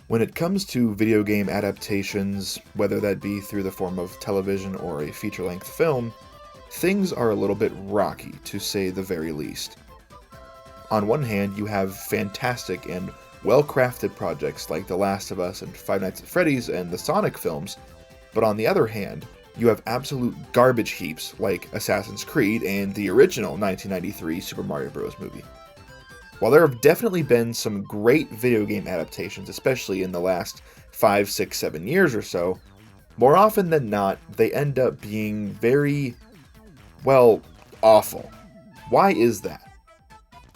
When it comes to video game adaptations, whether that be through the form of television or a feature-length film, things are a little bit rocky, to say the very least. On one hand, you have fantastic and well-crafted projects like The Last of Us and Five Nights at Freddy's and the Sonic films, but on the other hand, you have absolute garbage heaps like Assassin's Creed and the original 1993 Super Mario Bros. Movie. While there have definitely been some great video game adaptations, especially in the last 5, 6, 7 years or so, more often than not, they end up being very, well, awful. Why is that?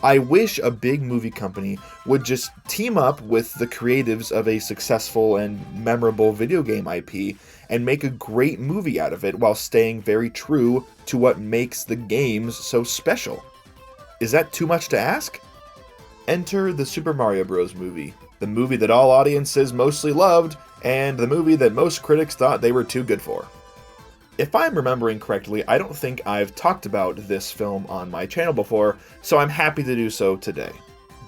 I wish a big movie company would just team up with the creatives of a successful and memorable video game IP and make a great movie out of it while staying very true to what makes the games so special. Is that too much to ask? Enter the Super Mario Bros. Movie, the movie that all audiences mostly loved, and the movie that most critics thought they were too good for. If I'm remembering correctly, I don't think I've talked about this film on my channel before, so I'm happy to do so today.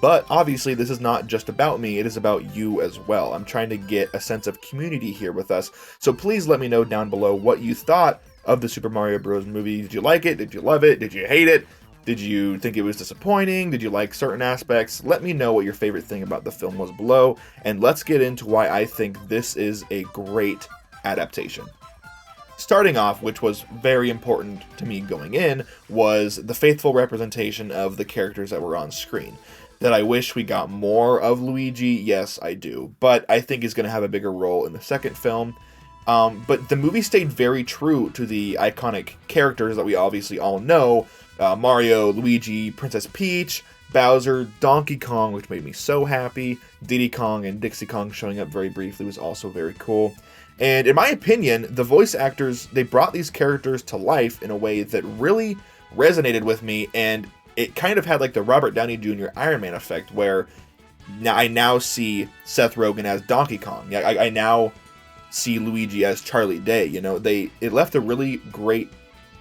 But obviously this is not just about me, it is about you as well. I'm trying to get a sense of community here with us, so please let me know down below what you thought of the Super Mario Bros. Movie. Did you like it? Did you love it? Did you hate it? Did you think it was disappointing? Did you like certain aspects? Let me know what your favorite thing about the film was below, and let's get into why I think this is a great adaptation. Starting off, which was very important to me going in, was the faithful representation of the characters that were on screen. That I wish we got more of Luigi, yes I do, but I think he's going to have a bigger role in the second film. But the movie stayed very true to the iconic characters that we obviously all know. Mario, Luigi, Princess Peach, Bowser, Donkey Kong, which made me so happy. Diddy Kong and Dixie Kong showing up very briefly was also very cool. And in my opinion, the voice actors, they brought these characters to life in a way that really resonated with me, and it kind of had like the Robert Downey Jr. Iron Man effect, where I now see Seth Rogen as Donkey Kong. I now see Luigi as Charlie Day. You know, it left a really great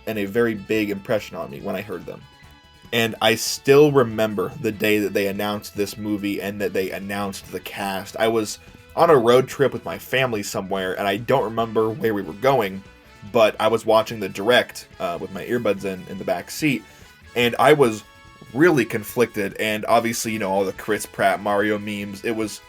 and a very big impression on me when I heard them. And I still remember the day that they announced this movie and that they announced the cast. I was on a road trip with my family somewhere, and I don't remember where we were going, but I was watching the direct with my earbuds in the back seat, and I was really conflicted. And obviously, you know, all the Chris Pratt Mario memes, it was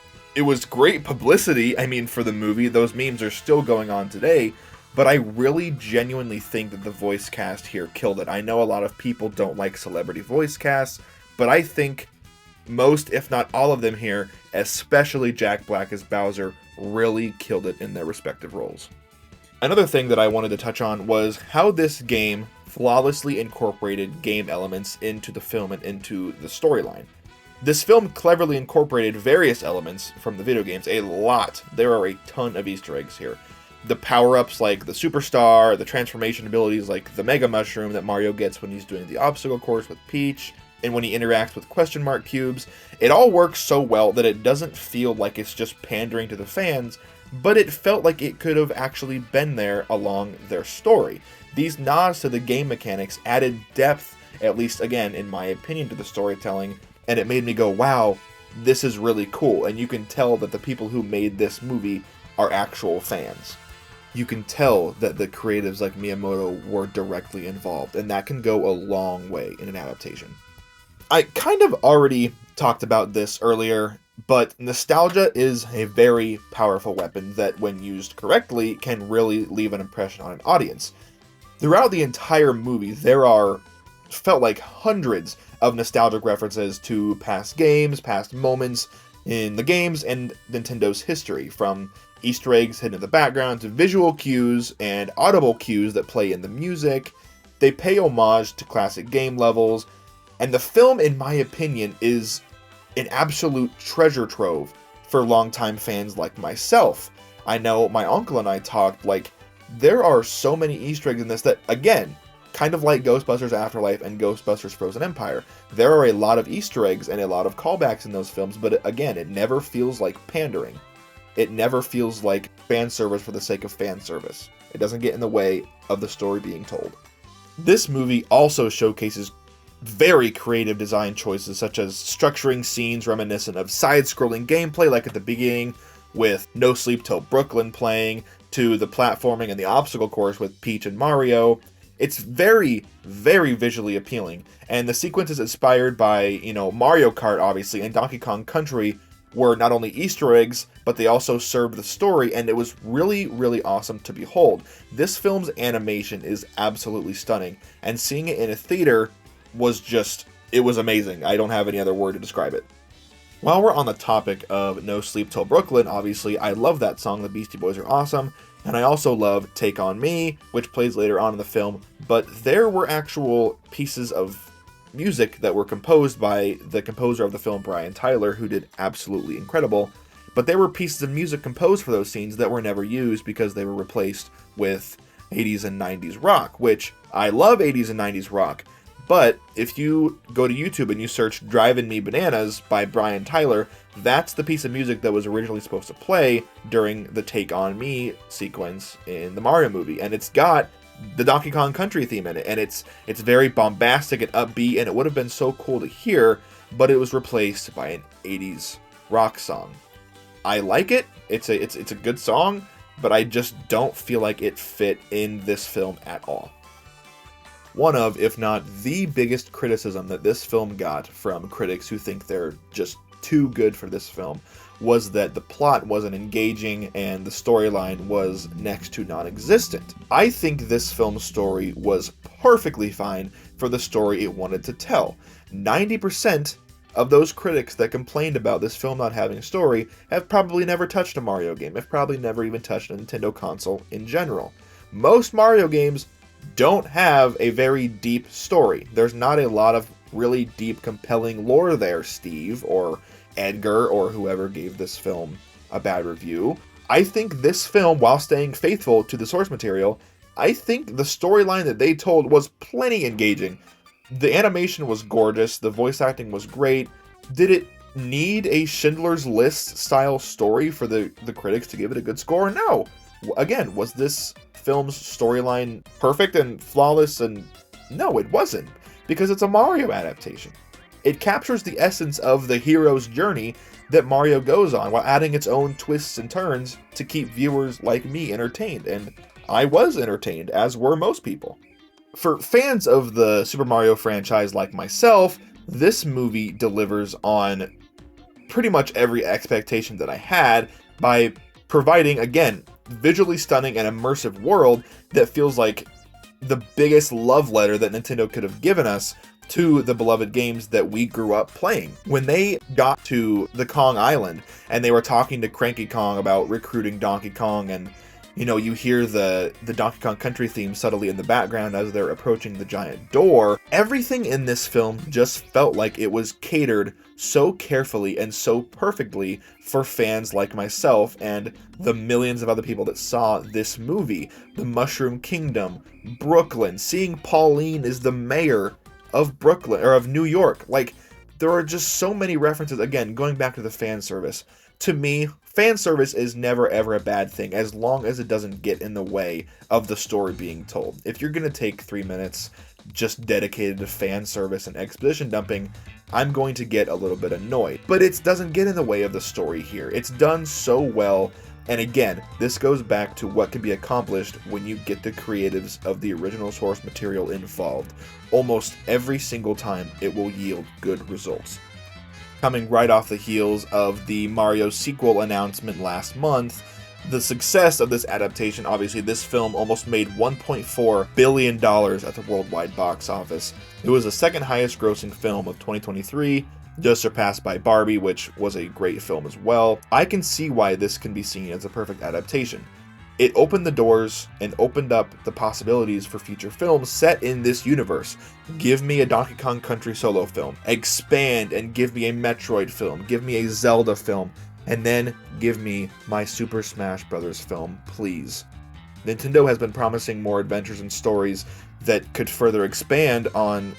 great publicity. I mean, for the movie, those memes are still going on today. But I really genuinely think that the voice cast here killed it. I know a lot of people don't like celebrity voice casts, but I think most, if not all of them here, especially Jack Black as Bowser, really killed it in their respective roles. Another thing that I wanted to touch on was how this game flawlessly incorporated game elements into the film and into the storyline. This film cleverly incorporated various elements from the video games, a lot. There are a ton of Easter eggs here. The power-ups like the Superstar, the transformation abilities like the Mega Mushroom that Mario gets when he's doing the obstacle course with Peach, and when he interacts with question mark cubes. It all works so well that it doesn't feel like it's just pandering to the fans, but it felt like it could have actually been there along their story. These nods to the game mechanics added depth, at least again in my opinion, to the storytelling, and it made me go, wow, this is really cool. And you can tell that the people who made this movie are actual fans. You can tell that the creatives like Miyamoto were directly involved, and that can go a long way in an adaptation. I kind of already talked about this earlier, but nostalgia is a very powerful weapon that, when used correctly, can really leave an impression on an audience. Throughout the entire movie, there felt like hundreds of nostalgic references to past games, past moments in the games, and Nintendo's history, from Easter eggs hidden in the background to visual cues and audible cues that play in the music. They pay homage to classic game levels, and the film, in my opinion, is an absolute treasure trove for longtime fans like myself. I know my uncle and I talked, like, there are so many Easter eggs in this that, again, kind of like Ghostbusters Afterlife and Ghostbusters Frozen Empire, there are a lot of Easter eggs and a lot of callbacks in those films, but again, it never feels like pandering. It never feels like fan service for the sake of fan service. It doesn't get in the way of the story being told. This movie also showcases very creative design choices, such as structuring scenes reminiscent of side-scrolling gameplay like at the beginning, with No Sleep Till Brooklyn playing, to the platforming and the obstacle course with Peach and Mario. It's very, very visually appealing, and the sequences inspired by, Mario Kart, obviously, and Donkey Kong Country were not only Easter eggs, but they also served the story, and it was really, really awesome to behold. This film's animation is absolutely stunning, and seeing it in a theater it was amazing. I don't have any other word to describe it. While we're on the topic of No Sleep Till Brooklyn, obviously, I love that song. The Beastie Boys are awesome. And I also love Take On Me, which plays later on in the film. But there were actual pieces of music that were composed by the composer of the film, Brian Tyler, who did absolutely incredible. But there were pieces of music composed for those scenes that were never used because they were replaced with 80s and 90s rock, which I love 80s and 90s rock. But if you go to YouTube and you search Drivin' Me Bananas by Brian Tyler, that's the piece of music that was originally supposed to play during the Take On Me sequence in the Mario movie. And it's got the Donkey Kong Country theme in it. And it's very bombastic and upbeat, and it would have been so cool to hear, but it was replaced by an 80s rock song. I like it. It's a good song, but I just don't feel like it fit in this film at all. One of, if not the biggest criticism that this film got from critics who think they're just too good for this film was that the plot wasn't engaging and the storyline was next to non-existent. I think this film's story was perfectly fine for the story it wanted to tell. 90% of those critics that complained about this film not having a story have probably never touched a Mario game, have probably never even touched a Nintendo console in general. Most Mario games don't have a very deep story. There's not a lot of really deep, compelling lore there, Steve, or Edgar, or whoever gave this film a bad review. I think this film, while staying faithful to the source material, I think the storyline that they told was plenty engaging. The animation was gorgeous, the voice acting was great. Did it need a Schindler's List style story for the critics to give it a good score? No. Again, was this film's storyline perfect and flawless? And no, it wasn't, because it's a Mario adaptation. It captures the essence of the hero's journey that Mario goes on while adding its own twists and turns to keep viewers like me entertained, and I was entertained, as were most people. For fans of the Super Mario franchise like myself, this movie delivers on pretty much every expectation that I had by providing, again, visually stunning and immersive world that feels like the biggest love letter that Nintendo could have given us to the beloved games that we grew up playing. When they got to the Kong Island and they were talking to Cranky Kong about recruiting Donkey Kong, and you hear the Donkey Kong Country theme subtly in the background as they're approaching the giant door, everything in this film just felt like it was catered so carefully and so perfectly for fans like myself and the millions of other people that saw this movie. The Mushroom Kingdom, Brooklyn, seeing Pauline as the mayor of Brooklyn, or of New York. Like, there are just so many references. Again, going back to the fan service. To me, fan service is never ever a bad thing, as long as it doesn't get in the way of the story being told. If you're going to take 3 minutes just dedicated to fan service and exposition dumping, I'm going to get a little bit annoyed. But it doesn't get in the way of the story here. It's done so well. And again, this goes back to what can be accomplished when you get the creatives of the original source material involved. Almost every single time, it will yield good results. Coming right off the heels of the Mario sequel announcement last month, the success of this adaptation, obviously this film almost made $1.4 billion at the worldwide box office. It was the second highest grossing film of 2023, just surpassed by Barbie, which was a great film as well. I can see why this can be seen as a perfect adaptation. It opened the doors and opened up the possibilities for future films set in this universe. Give me a Donkey Kong Country solo film, expand and give me a Metroid film, give me a Zelda film, and then give me my Super Smash Bros. Film, please. Nintendo has been promising more adventures and stories that could further expand on,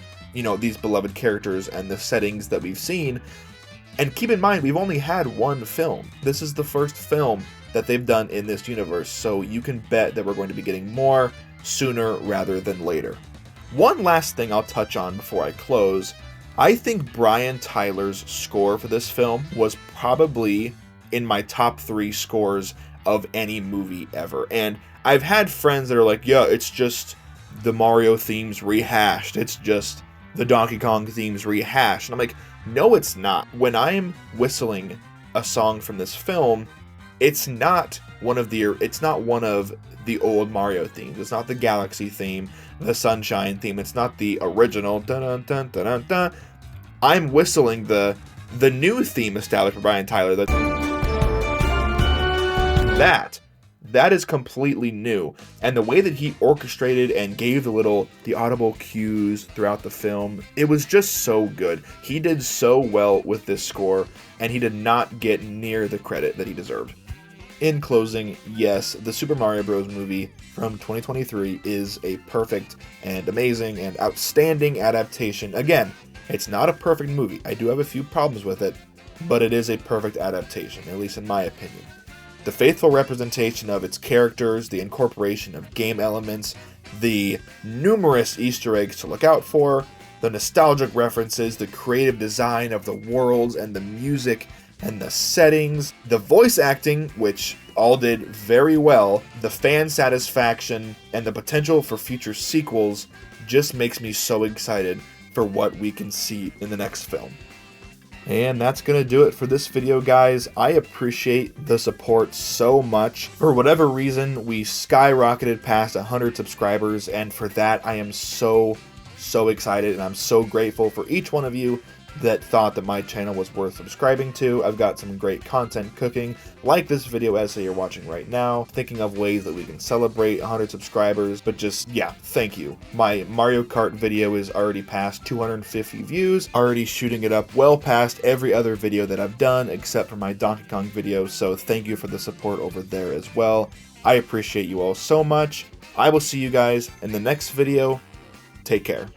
these beloved characters and the settings that we've seen. And keep in mind, we've only had one film. This is the first film that they've done in this universe, so you can bet that we're going to be getting more sooner rather than later. One last thing I'll touch on before I close. I think Brian Tyler's score for this film was probably in my top 3 scores of any movie ever. And I've had friends that are like, yeah, it's just the Mario themes rehashed. It's just the Donkey Kong themes rehashed. And I'm like, no, it's not. When I'm whistling a song from this film, it's not one of the old Mario themes. It's not the Galaxy theme, the Sunshine theme. It's not the original dun dun dun dun dun dun. I'm whistling the new theme established by Brian Tyler. That is completely new, and the way that he orchestrated and gave the audible cues throughout the film, it was just so good. He did so well with this score, and he did not get near the credit that he deserved. In closing, yes, the Super Mario Bros. Movie from 2023 is a perfect and amazing and outstanding adaptation. Again, it's not a perfect movie. I do have a few problems with it, but it is a perfect adaptation, at least in my opinion. The faithful representation of its characters, the incorporation of game elements, the numerous Easter eggs to look out for, the nostalgic references, the creative design of the worlds and the music and the settings, the voice acting, which all did very well, the fan satisfaction, and the potential for future sequels just makes me so excited for what we can see in the next film. And that's going to do it for this video, guys. I appreciate the support so much. For whatever reason, we skyrocketed past 100 subscribers, and for that, I am so excited, and I'm so grateful for each one of you that thought that my channel was worth subscribing to. I've got some great content cooking, like this video essay you're watching right now, thinking of ways that we can celebrate 100 subscribers, but just, yeah, thank you. My Mario Kart video is already past 250 views, already shooting it up well past every other video that I've done, except for my Donkey Kong video, so thank you for the support over there as well. I appreciate you all so much. I will see you guys in the next video. Take care.